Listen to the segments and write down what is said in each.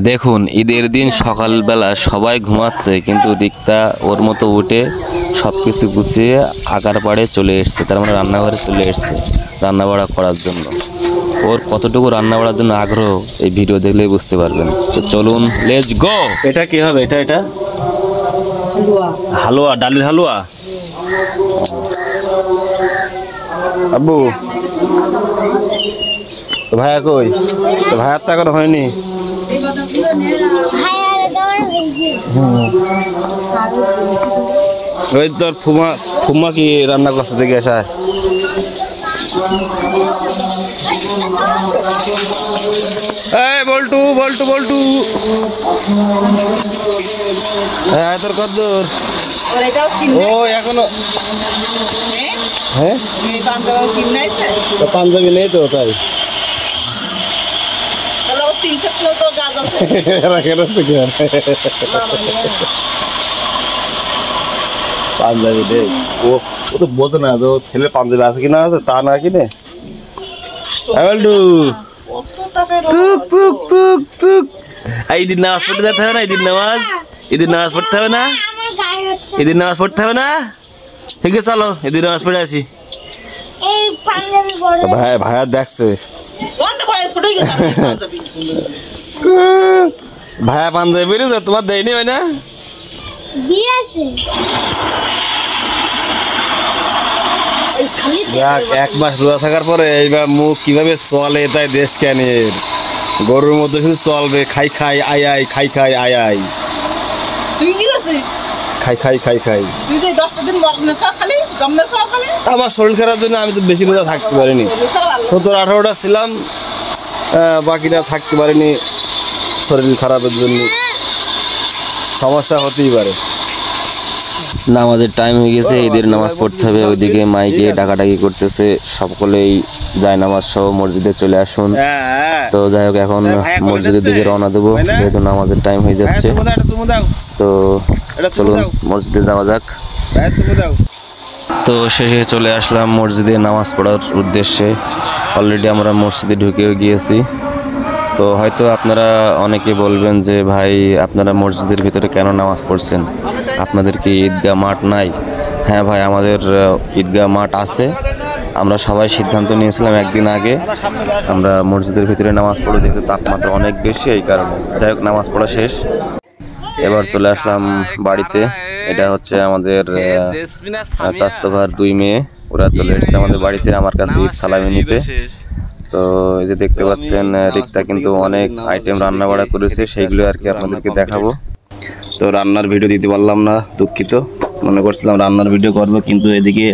দেখুন ঈদের দিন সকালবেলা সবাই ঘুমাচ্ছে, কিন্তু রিক্তা ওর মতো উঠে সব কিছু গুছিয়ে আগার পাড়ে চলে এসছে, তার মানে রান্নাঘরে চলে এসছে রান্নাবাড়া করার জন্য। ওর কতটুকু রান্নাবাড়ার জন্য আগ্রহ এই ভিডিও দেখলেই বুঝতে পারবেন। তো চলুন, লেটস গো। এটা কি হবে? এটা হালুয়া, ডালের হালুয়া। আব্বু ভাইয়া কই? ভাইয়ার তো এখন হয়নি। ওই তোর ফুমা কি রান্না করছে দেখে আসায়? বল্টু বল্টু বল্টু, হ্যাঁ তোর কদ্দূর? ও এখনো হ্যাঁ পাঞ্জাবি নেই তো, তাই পাঞ্জাবি নেই। ও তো বলতো না তো ছেলে পাঞ্জাবি আছে কিনা, আছে তা না কিনে। ঈদের নামাজ পড়তে যেতে হবে না? ঈদের নামাজ পড়তে হবে না? ঈদের নামাজ পড়তে হবে না? ঠিক আছে চলো ঈদের নামাজ পড়ে আসি। ভাইয়া দেখছে, ভাইয়া পাঞ্জাবি বেরিয়েছে, তোমার দেয়নি ভাই না? এক মাস রোজা থাকার পরে এইবার মুখ কিভাবে চলে তাই দেশ কেনের গরুর মধ্যে শুধু চলবে, খাই খাই আই আই, খাই খাই আই আই, খাই খাই খাই খাই। আমার শরীর খারাপ জন্য আমি তো বেশি রোজা থাকতে পারিনি, 17-18টা ছিলাম, বাকিটা থাকতে পারিনি শরীর খারাপের জন্য। সমস্যা হতেই পারে। নামাজের টাইম হয়ে গেছে, ঈদের নামাজ পড়তে হবে। ওইদিকে মাইকে ডাকাডাকি করতেছে, সকলেই যায় নামাজ সহ মসজিদে চলে আসুন। তো যাই হোক, এখন মসজিদের দিকে রওনা দেবো, যেহেতু নামাজের টাইম হয়ে যাচ্ছে। তো চলুন মসজিদে যাওয়া যাক। তো শেষে চলে আসলাম মসজিদে নামাজ পড়ার উদ্দেশ্যে। অলরেডি আমরা মসজিদে ঢুকেও গিয়েছি। তো হয়তো আপনারা অনেকে বলবেন যে ভাই আপনারা মসজিদের ভিতরে কেন নামাজ পড়ছেন, আপনাদের কি ঈদগাহ মাঠ নাই? হ্যাঁ ভাই, আমাদের ঈদগাহ মাঠ আছে। আমরা সবাই সিদ্ধান্ত নিয়েছিলাম একদিন আগে আমরা মসজিদের ভিতরে নামাজ পড়ব, যেহেতু তাপমাত্রা অনেক বেশি, এই কারণে। যাই হোক, নামাজ পড়া শেষ, এবার চলে আসলাম বাড়িতে। এটা হচ্ছে আমাদের স্বাস্থ্যভার 2 মেয়ে, ওরা চলে এসেছে আমাদের বাড়িতে আমার কাছ থেকে সালামি নিতে। তো এই যে দেখতে পাচ্ছেন, রিক্তা কিন্তু অনেক আইটেম রান্না বাড়া করেছে, সেইগুলো আর কি আপনাদেরকে দেখাবো। তো রান্নার ভিডিও দিতে পারলাম না, দুঃখিত। মনে করছিলাম রান্নার ভিডিও করবো, কিন্তু এদিকে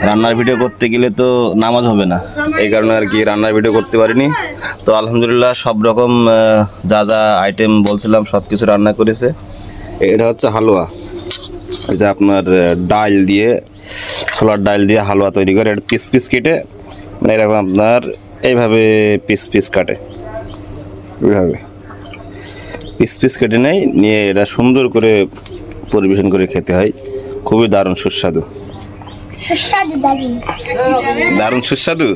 রান্নার ভিডিও করতে গেলে তো নামাজ হবে না, এই কারণে আর কি রান্নার ভিডিও করতে পারিনি। তো আলহামদুলিল্লাহ সব রকম যা যা আইটেম বলছিলাম সব কিছু রান্না করেছে। এটা হচ্ছে হালুয়া, এই যে আপনার ডাল দিয়ে, ছোলার ডাল দিয়ে হালুয়া তৈরি করে। এটা পিস পিস কেটে, মানে এরকম আপনার এইভাবে পিস পিস কাটে, এইভাবে পিস পিস কেটে নিয়ে এটা সুন্দর করে পরিবেশন করে খেতে হয়। খুবই দারুণ সুস্বাদু, দারুণ সুস্বাদু।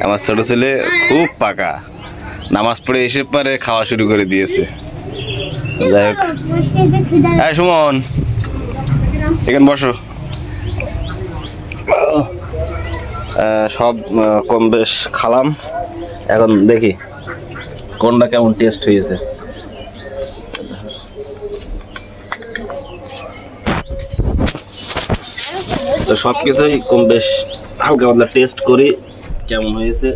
আমার ছোট ছেলে খুব পাকা, নামাজ পড়ে এসে পরে খাওয়া শুরু করে দিয়েছে। যাই হোক, হ্যাঁ সুমন এখানে বসো। সব কম বেশ খালাম, এখন দেখি কোনটা কেমন টেস্ট হয়েছে। তো সব কিছুই কম বেশ হালকা পাতলা টেস্ট করি কেমন হয়েছে।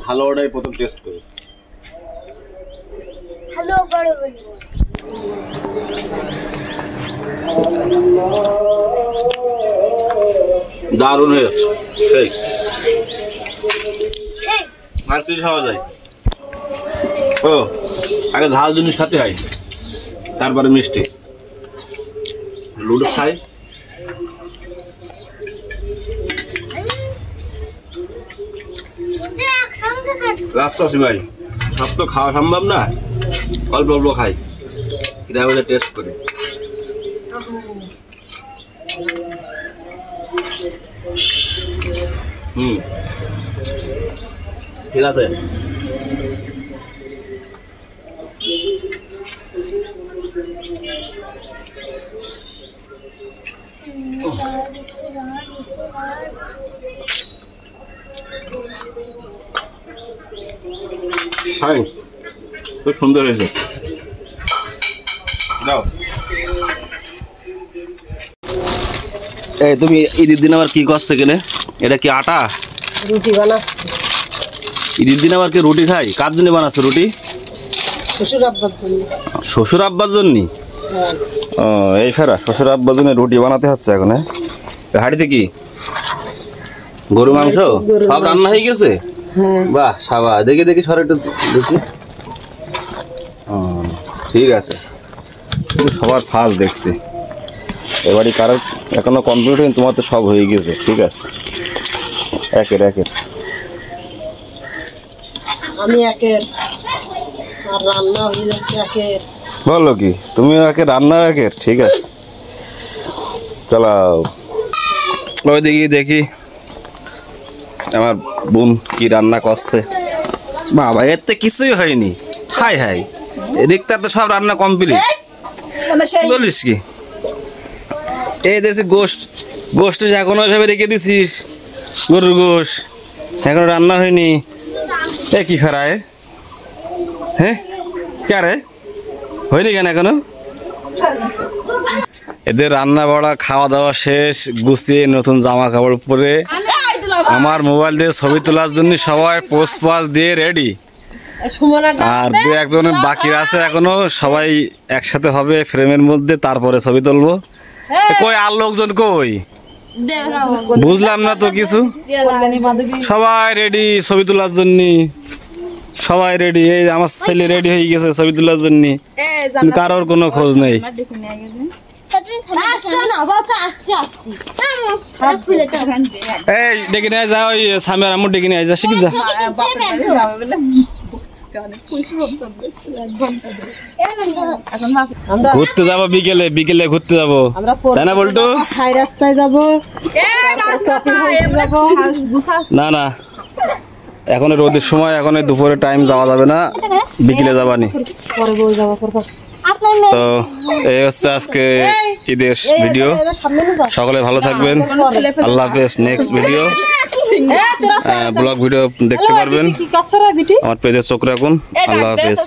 হালুয়াটাই প্রথম টেস্ট করি। দারুণ হয়েছে, সেই আর কি খাওয়া যায়? ও আগে ঝাল জিনিস খাতে হয়, তারপরে মিষ্টি। লুডো খাই, রাস্তা ভাই সব তো খাওয়া সম্ভব না, অল্প অল্প খাই, এটা টেস্ট করি। ঠিক আছে। হাই, খুব সুন্দর হয়েছে। দাও। এই তুমি ঈদের দিন আবার কি করছো কেনে? এটা কি আটা? রুটি বানাচ্ছি। ঈদের দিন আবার কি রুটি খাই? কার জন্য বানাচ্ছো রুটি? শ্বশুর আব্বার জন্য। শ্বশুর আব্বার জন্য? ও এই ফেরা শ্বশুর আব্বার জন্য রুটি বানাতে হচ্ছে এখন। হাড়িতে কি গরু মাংস সব রান্না হয়ে গেছে? বাহ সাবাস, দেখি দেখি সর একটু দেখি। ঠিক আছে, সবার ফার্স্ট দেখছি। এবারই কারোর এখনো কমপ্লিট হয়নি, তোমার তো সব হয়ে গেছে। ঠিক আছে, একের একের আমি একের, আর রান্না হয়ে যাচ্ছে একের। বলো কি তুমি একের রান্না একের? ঠিক আছে চলো ওই দেখি দেখি আমার বোন কি রান্না করছে। বাবা এর তো কিছুই হয়নি। হাই হাই, রিক্তার তো সব রান্না কমপ্লিট। বলিস কি? এই দেখছি গোস্ট, গোস্ট এখনো ওইভাবে রেখে দিছিস, গরুর গোস্ট এখনো রান্না হয়নি। এ কি ফেরায়? হ্যাঁ কে রে, হয়নি কেন এখনো? এদের রান্না বাড়া খাওয়া দাওয়া শেষ, গুছিয়ে নতুন জামা কাপড় পরে আমার মোবাইল দিয়ে ছবি তোলার জন্য সবাই পোস্ট পাস দিয়ে রেডি। আর দু একজনের বাকি আছে এখনো, সবাই একসাথে হবে ফ্রেমের মধ্যে, তারপরে ছবি তুলবো। কই আর লোকজন কই? বুঝলাম না তো কিছু। সবাই রেডি ছবি তোলার জন্য, সবাই রেডি। এই আমার ছেলে রেডি হয়ে গেছে ছবি তোলার জন্য, কারোর কোনো খোঁজ নেই। এই ডেকে নিয়ে যা, ওই সামিয়ার আম্মু ডেকে নিয়ে যা, শিখে যা। ঘুরতে যাবো বিকেলে, বিকেলে ঘুরতে যাবো, তাই না বলটু? রাস্তায় যাবো। না না, এখন রোদের সময়, এখন দুপুরে টাইম যাওয়া যাবে না, বিকেলে যাবানি। তো এই হচ্ছে আজকে ঈদের ভিডিও। সকলে ভালো থাকবেন, আল্লাহ হাফেজ। নেক্সট ভিডিও ব্লগ ভিডিও দেখতে পারবেন, আমার পেজে চোখ রাখুন। আল্লাহ হাফেজ।